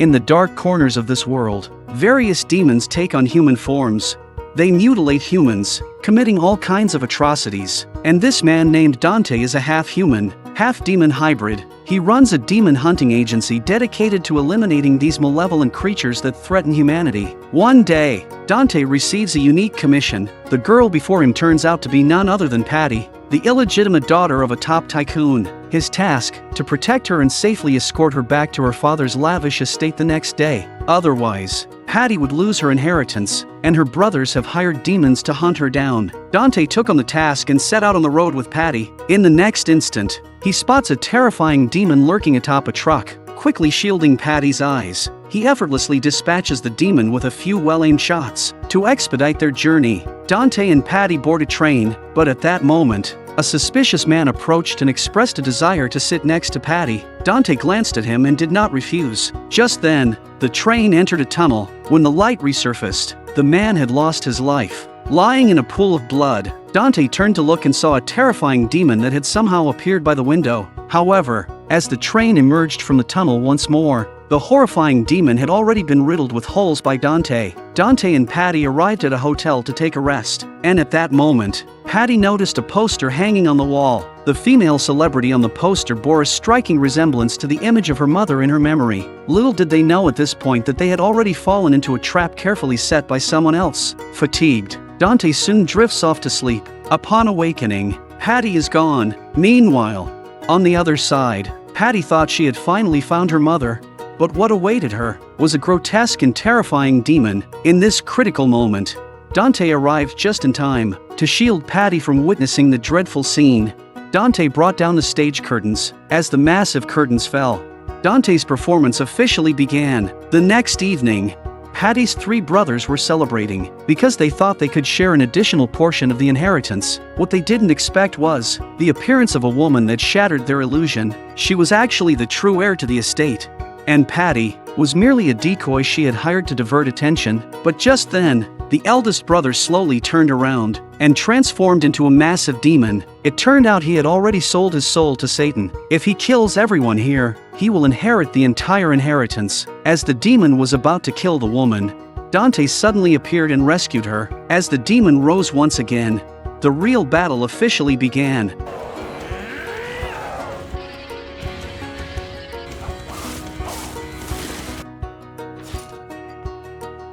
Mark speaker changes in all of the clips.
Speaker 1: In the dark corners of this world, various demons take on human forms. They mutilate humans, committing all kinds of atrocities. And this man named Dante is a half-human, half-demon hybrid. He runs a demon hunting agency dedicated to eliminating these malevolent creatures that threaten humanity. One day, Dante receives a unique commission. The girl before him turns out to be none other than Patty, the illegitimate daughter of a top tycoon. His task, to protect her and safely escort her back to her father's lavish estate the next day. Otherwise, Patty would lose her inheritance, and her brothers have hired demons to hunt her down. Dante took on the task and set out on the road with Patty. In the next instant, he spots a terrifying demon lurking atop a truck, quickly shielding Patty's eyes. He effortlessly dispatches the demon with a few well-aimed shots. To expedite their journey, Dante and Patty board a train, but at that moment, a suspicious man approached and expressed a desire to sit next to Patty. Dante glanced at him and did not refuse. Just then, the train entered a tunnel. When the light resurfaced, the man had lost his life. Lying in a pool of blood, Dante turned to look and saw a terrifying demon that had somehow appeared by the window. However, as the train emerged from the tunnel once more, the horrifying demon had already been riddled with holes by Dante. Dante and Patty arrived at a hotel to take a rest, and at that moment, Patty noticed a poster hanging on the wall. The female celebrity on the poster bore a striking resemblance to the image of her mother in her memory. Little did they know at this point that they had already fallen into a trap carefully set by someone else. Fatigued, Dante soon drifts off to sleep. Upon awakening, Patty is gone. Meanwhile, on the other side, Patty thought she had finally found her mother. But what awaited her was a grotesque and terrifying demon. In this critical moment, Dante arrived just in time to shield Patty from witnessing the dreadful scene. Dante brought down the stage curtains. As the massive curtains fell, Dante's performance officially began. The next evening, Patty's three brothers were celebrating because they thought they could share an additional portion of the inheritance. What they didn't expect was the appearance of a woman that shattered their illusion. She was actually the true heir to the estate, and Patty was merely a decoy she had hired to divert attention. But just then, the eldest brother slowly turned around and transformed into a massive demon. It turned out he had already sold his soul to Satan. If he kills everyone here, he will inherit the entire inheritance. As the demon was about to kill the woman, Dante suddenly appeared and rescued her. As the demon rose once again, the real battle officially began.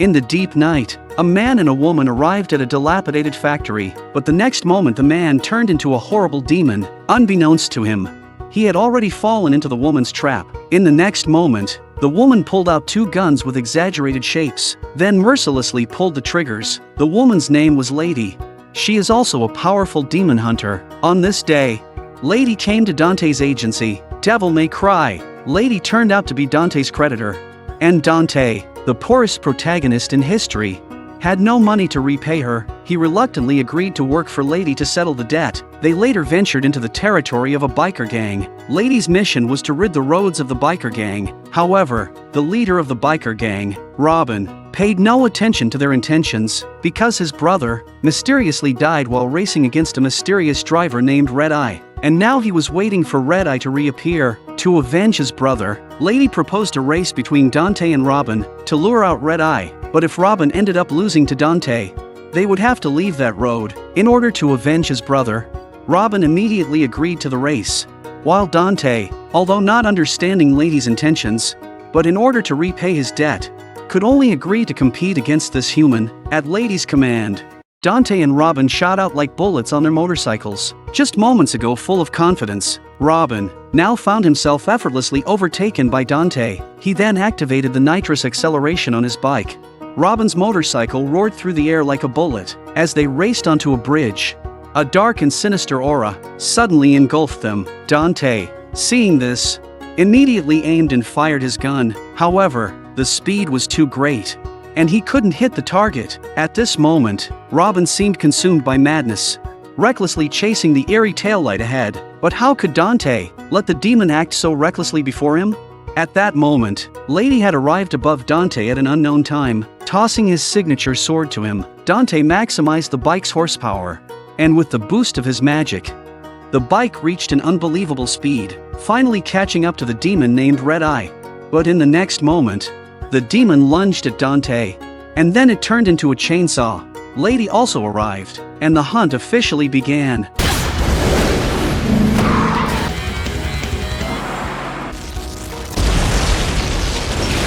Speaker 1: In the deep night, a man and a woman arrived at a dilapidated factory, but the next moment the man turned into a horrible demon. Unbeknownst to him, he had already fallen into the woman's trap. In the next moment, the woman pulled out two guns with exaggerated shapes, then mercilessly pulled the triggers. The woman's name was Lady. She is also a powerful demon hunter. On this day, Lady came to Dante's agency. Devil May Cry. Lady turned out to be Dante's creditor, and Dante, the poorest protagonist in history, had no money to repay her. He reluctantly agreed to work for Lady to settle the debt. They later ventured into the territory of a biker gang. Lady's mission was to rid the roads of the biker gang. However, the leader of the biker gang, Robin, paid no attention to their intentions because his brother mysteriously died while racing against a mysterious driver named Red Eye. And now he was waiting for Red Eye to reappear. To avenge his brother, Lady proposed a race between Dante and Robin to lure out Red Eye, but if Robin ended up losing to Dante, they would have to leave that road. In order to avenge his brother, Robin immediately agreed to the race, while Dante, although not understanding Lady's intentions, but in order to repay his debt, could only agree to compete against this human. At Lady's command, Dante and Robin shot out like bullets on their motorcycles. Just moments ago full of confidence, Robin now found himself effortlessly overtaken by Dante. He then activated the nitrous acceleration on his bike. Robin's motorcycle roared through the air like a bullet. As they raced onto a bridge, a dark and sinister aura suddenly engulfed them. Dante, seeing this, immediately aimed and fired his gun. However, the speed was too great, and he couldn't hit the target. At this moment, Robin seemed consumed by madness, recklessly chasing the eerie taillight ahead. But how could Dante let the demon act so recklessly before him? At that moment, Lady had arrived above Dante at an unknown time, tossing his signature sword to him. Dante maximized the bike's horsepower, and with the boost of his magic, the bike reached an unbelievable speed, finally catching up to the demon named Red Eye. But in the next moment, the demon lunged at Dante. And then it turned into a chainsaw. Lady also arrived, and the hunt officially began.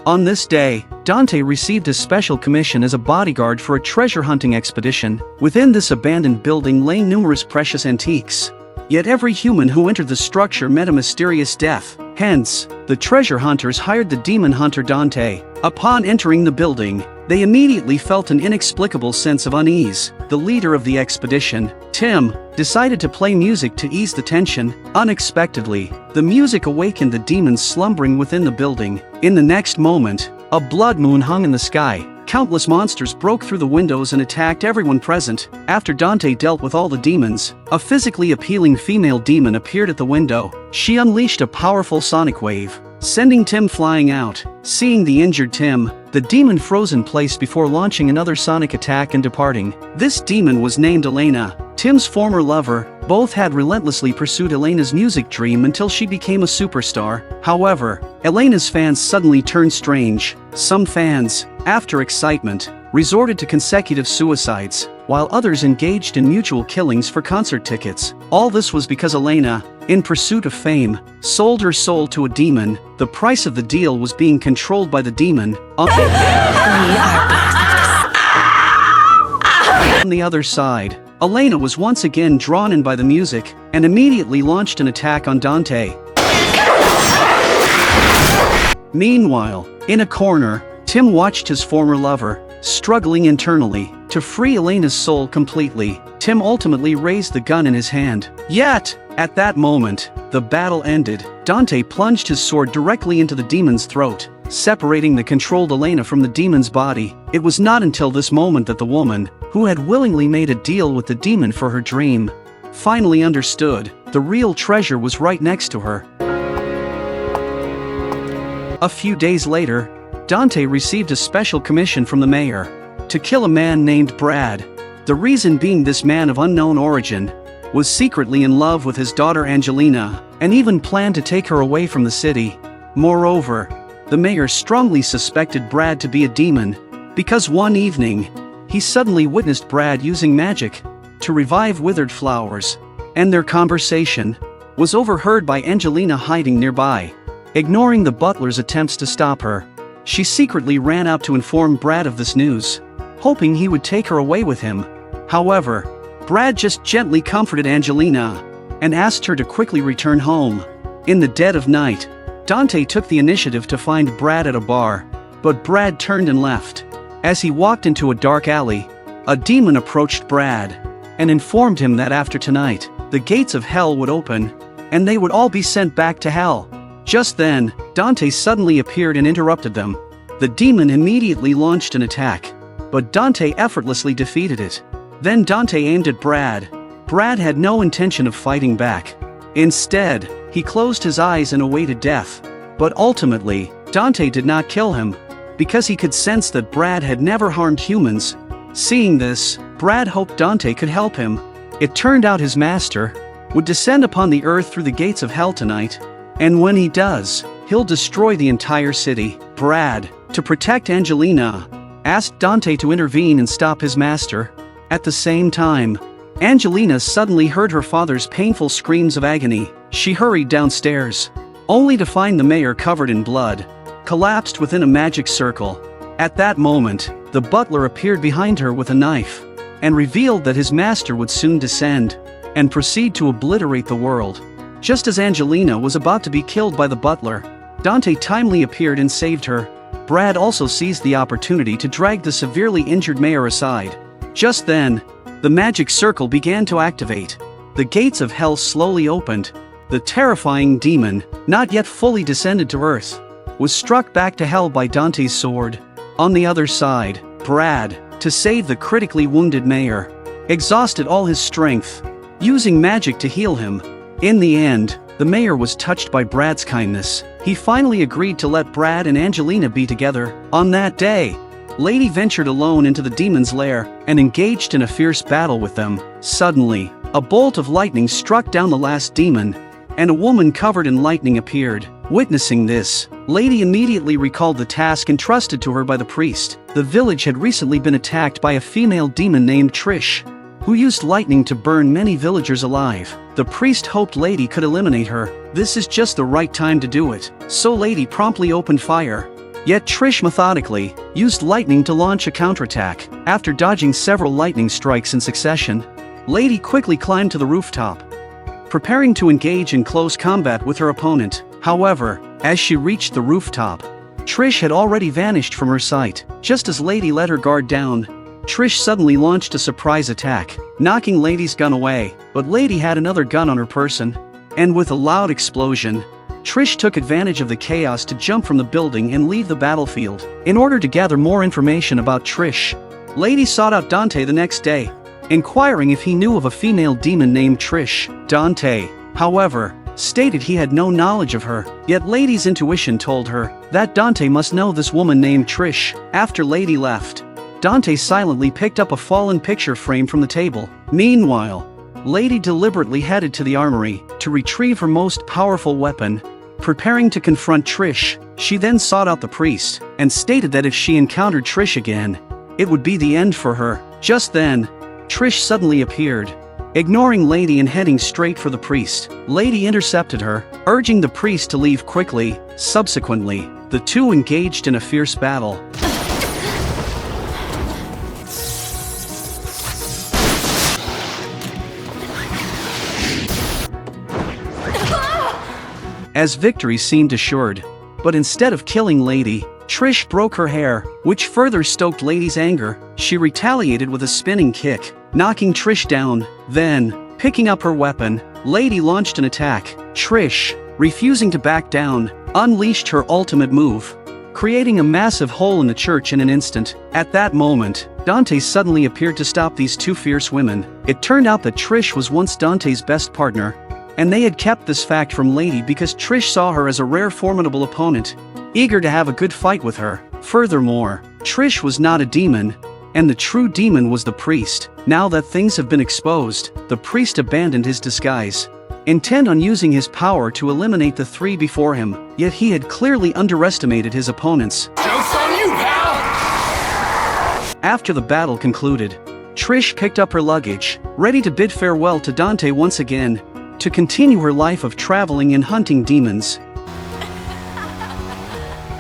Speaker 1: On this day, Dante received a special commission as a bodyguard for a treasure hunting expedition. Within this abandoned building lay numerous precious antiques. Yet every human who entered the structure met a mysterious death. Hence, the treasure hunters hired the demon hunter Dante. Upon entering the building, they immediately felt an inexplicable sense of unease. The leader of the expedition, Tim, decided to play music to ease the tension. Unexpectedly, the music awakened the demons slumbering within the building. In the next moment, a blood moon hung in the sky. Countless monsters broke through the windows and attacked everyone present. After Dante dealt with all the demons, a physically appealing female demon appeared at the window. She unleashed a powerful sonic wave, sending Tim flying out. Seeing the injured Tim, the demon froze in place before launching another sonic attack and departing. This demon was named Elena, Tim's former lover. Both had relentlessly pursued Elena's music dream until she became a superstar. However, Elena's fans suddenly turned strange. Some fans, after excitement, resorted to consecutive suicides, while others engaged in mutual killings for concert tickets. All this was because Elena, in pursuit of fame, sold her soul to a demon. The price of the deal was being controlled by the demon. On the other side, Elena was once again drawn in by the music, and immediately launched an attack on Dante. Meanwhile, in a corner, Tim watched his former lover, struggling internally, to free Elena's soul completely. Tim ultimately raised the gun in his hand. Yet, at that moment, the battle ended. Dante plunged his sword directly into the demon's throat, separating the controlled Elena from the demon's body. It was not until this moment that the woman, who had willingly made a deal with the demon for her dream, finally understood the real treasure was right next to her. A few days later, Dante received a special commission from the mayor to kill a man named Brad. The reason being, this man of unknown origin was secretly in love with his daughter Angelina, and even planned to take her away from the city. Moreover, the mayor strongly suspected Brad to be a demon, because one evening, he suddenly witnessed Brad using magic to revive withered flowers, and their conversation was overheard by Angelina hiding nearby. Ignoring the butler's attempts to stop her, she secretly ran out to inform Brad of this news, hoping he would take her away with him. However, Brad just gently comforted Angelina and asked her to quickly return home. In the dead of night, Dante took the initiative to find Brad at a bar, but Brad turned and left. As he walked into a dark alley, a demon approached Brad and informed him that after tonight, the gates of hell would open, and they would all be sent back to hell. Just then, Dante suddenly appeared and interrupted them. The demon immediately launched an attack, but Dante effortlessly defeated it. Then Dante aimed at Brad. Brad had no intention of fighting back. Instead, he closed his eyes and awaited death. But ultimately, Dante did not kill him, because he could sense that Brad had never harmed humans. Seeing this, Brad hoped Dante could help him. It turned out his master would descend upon the earth through the gates of hell tonight, and when he does, he'll destroy the entire city. Brad, to protect Angelina, asked Dante to intervene and stop his master. At the same time, Angelina suddenly heard her father's painful screams of agony. She hurried downstairs, only to find the mayor covered in blood, collapsed within a magic circle. At that moment, the butler appeared behind her with a knife, and revealed that his master would soon descend and proceed to obliterate the world. Just as Angelina was about to be killed by the butler, Dante timely appeared and saved her. Brad also seized the opportunity to drag the severely injured mayor aside. Just then, the magic circle began to activate. The gates of hell slowly opened. The terrifying demon, not yet fully descended to earth, was struck back to hell by Dante's sword. On the other side, Brad, to save the critically wounded mayor, exhausted all his strength, using magic to heal him. In the end, the mayor was touched by Brad's kindness. He finally agreed to let Brad and Angelina be together. On that day, Lady ventured alone into the demon's lair and engaged in a fierce battle with them. Suddenly, a bolt of lightning struck down the last demon, and a woman covered in lightning appeared. Witnessing this, Lady immediately recalled the task entrusted to her by the priest. The village had recently been attacked by a female demon named Trish, who used lightning to burn many villagers alive. The priest hoped Lady could eliminate her. This is just the right time to do it. So Lady promptly opened fire. Yet Trish methodically used lightning to launch a counterattack. After dodging several lightning strikes in succession, Lady quickly climbed to the rooftop, preparing to engage in close combat with her opponent. However, as she reached the rooftop, Trish had already vanished from her sight. Just as Lady let her guard down, Trish suddenly launched a surprise attack, knocking Lady's gun away. But Lady had another gun on her person, and with a loud explosion, Trish took advantage of the chaos to jump from the building and leave the battlefield. In order to gather more information about Trish, Lady sought out Dante the next day, inquiring if he knew of a female demon named Trish. Dante, however, stated he had no knowledge of her, yet Lady's intuition told her that Dante must know this woman named Trish. After Lady left, Dante silently picked up a fallen picture frame from the table. Meanwhile, Lady deliberately headed to the armory to retrieve her most powerful weapon. Preparing to confront Trish, she then sought out the priest and stated that if she encountered Trish again, it would be the end for her. Just then, Trish suddenly appeared, ignoring Lady and heading straight for the priest. Lady intercepted her, urging the priest to leave quickly. Subsequently, the two engaged in a fierce battle. As victory seemed assured, but instead of killing Lady, Trish broke her hair, which further stoked Lady's anger. She retaliated with a spinning kick, knocking Trish down. Then, picking up her weapon, Lady launched an attack. Trish, refusing to back down, unleashed her ultimate move, creating a massive hole in the church in an instant. At that moment, Dante suddenly appeared to stop these two fierce women. It turned out that Trish was once Dante's best partner, and they had kept this fact from Lady because Trish saw her as a rare formidable opponent, eager to have a good fight with her. Furthermore, Trish was not a demon, and the true demon was the priest. Now that things have been exposed, the priest abandoned his disguise, intent on using his power to eliminate the three before him, yet he had clearly underestimated his opponents.
Speaker 2: Joke's on you, pal!
Speaker 1: After the battle concluded, Trish picked up her luggage, ready to bid farewell to Dante once again, to continue her life of traveling and hunting demons.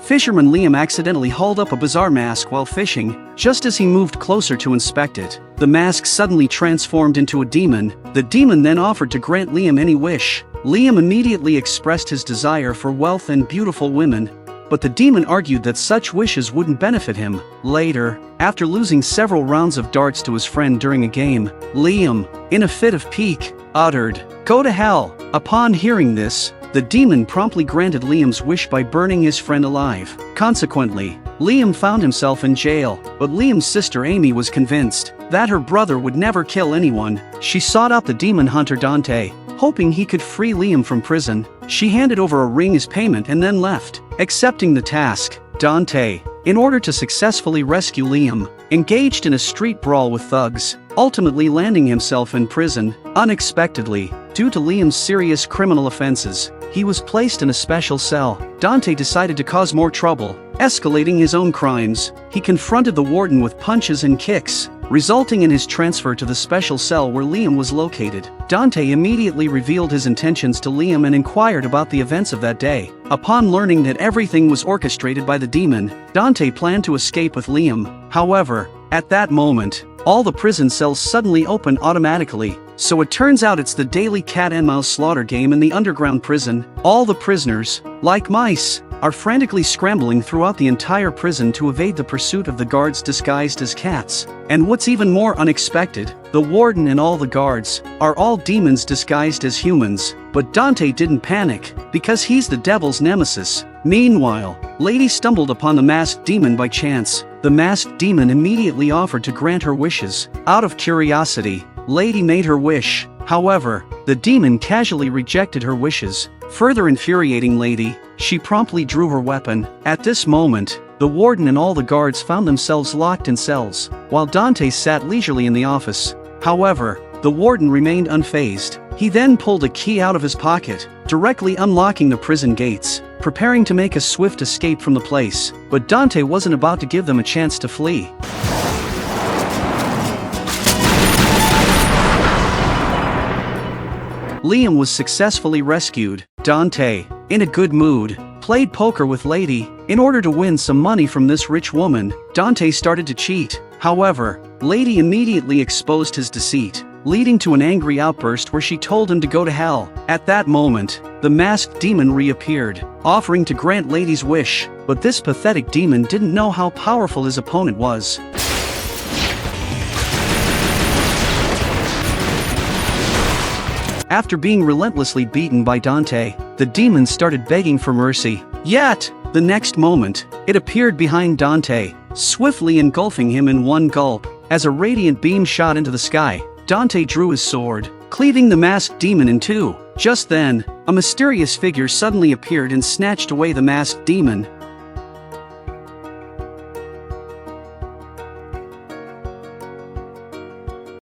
Speaker 1: Fisherman Liam accidentally hauled up a bizarre mask while fishing. Just as he moved closer to inspect it, the mask suddenly transformed into a demon. The demon then offered to grant Liam any wish. Liam immediately expressed his desire for wealth and beautiful women, but the demon argued that such wishes wouldn't benefit him. Later, after losing several rounds of darts to his friend during a game, Liam, in a fit of pique, uttered, "Go to hell." Upon hearing this, the demon promptly granted Liam's wish by burning his friend alive. Consequently, Liam found himself in jail, but Liam's sister Amy was convinced that her brother would never kill anyone. She sought out the demon hunter Dante, hoping he could free Liam from prison. She handed over a ring as payment and then left. Accepting the task, Dante, in order to successfully rescue Liam, engaged in a street brawl with thugs, ultimately landing himself in prison. Unexpectedly, due to Liam's serious criminal offenses, he was placed in a special cell. Dante decided to cause more trouble, escalating his own crimes. He confronted the warden with punches and kicks, resulting in his transfer to the special cell where Liam was located. Dante immediately revealed his intentions to Liam and inquired about the events of that day. Upon learning that everything was orchestrated by the demon, Dante planned to escape with Liam. However, at that moment, all the prison cells suddenly open automatically. So it turns out it's the daily cat and mouse slaughter game in the underground prison. All the prisoners, like mice, are frantically scrambling throughout the entire prison to evade the pursuit of the guards disguised as cats. And what's even more unexpected, the warden and all the guards are all demons disguised as humans. But Dante didn't panic, because he's the devil's nemesis. Meanwhile, Lady stumbled upon the masked demon by chance. The masked demon immediately offered to grant her wishes. Out of curiosity, Lady made her wish. However, the demon casually rejected her wishes. Further infuriating Lady, she promptly drew her weapon. At this moment, the warden and all the guards found themselves locked in cells, while Dante sat leisurely in the office. However, the warden remained unfazed. He then pulled a key out of his pocket, directly unlocking the prison gates, preparing to make a swift escape from the place. But Dante wasn't about to give them a chance to flee. Liam was successfully rescued. Dante, in a good mood, played poker with Lady. In order to win some money from this rich woman, Dante started to cheat. However, Lady immediately exposed his deceit, leading to an angry outburst where she told him to go to hell. At that moment, the masked demon reappeared, offering to grant Lady's wish, but this pathetic demon didn't know how powerful his opponent was. After being relentlessly beaten by Dante, the demon started begging for mercy. Yet, the next moment, it appeared behind Dante, swiftly engulfing him in one gulp. As a radiant beam shot into the sky, Dante drew his sword, cleaving the masked demon in two. Just then, a mysterious figure suddenly appeared and snatched away the masked demon.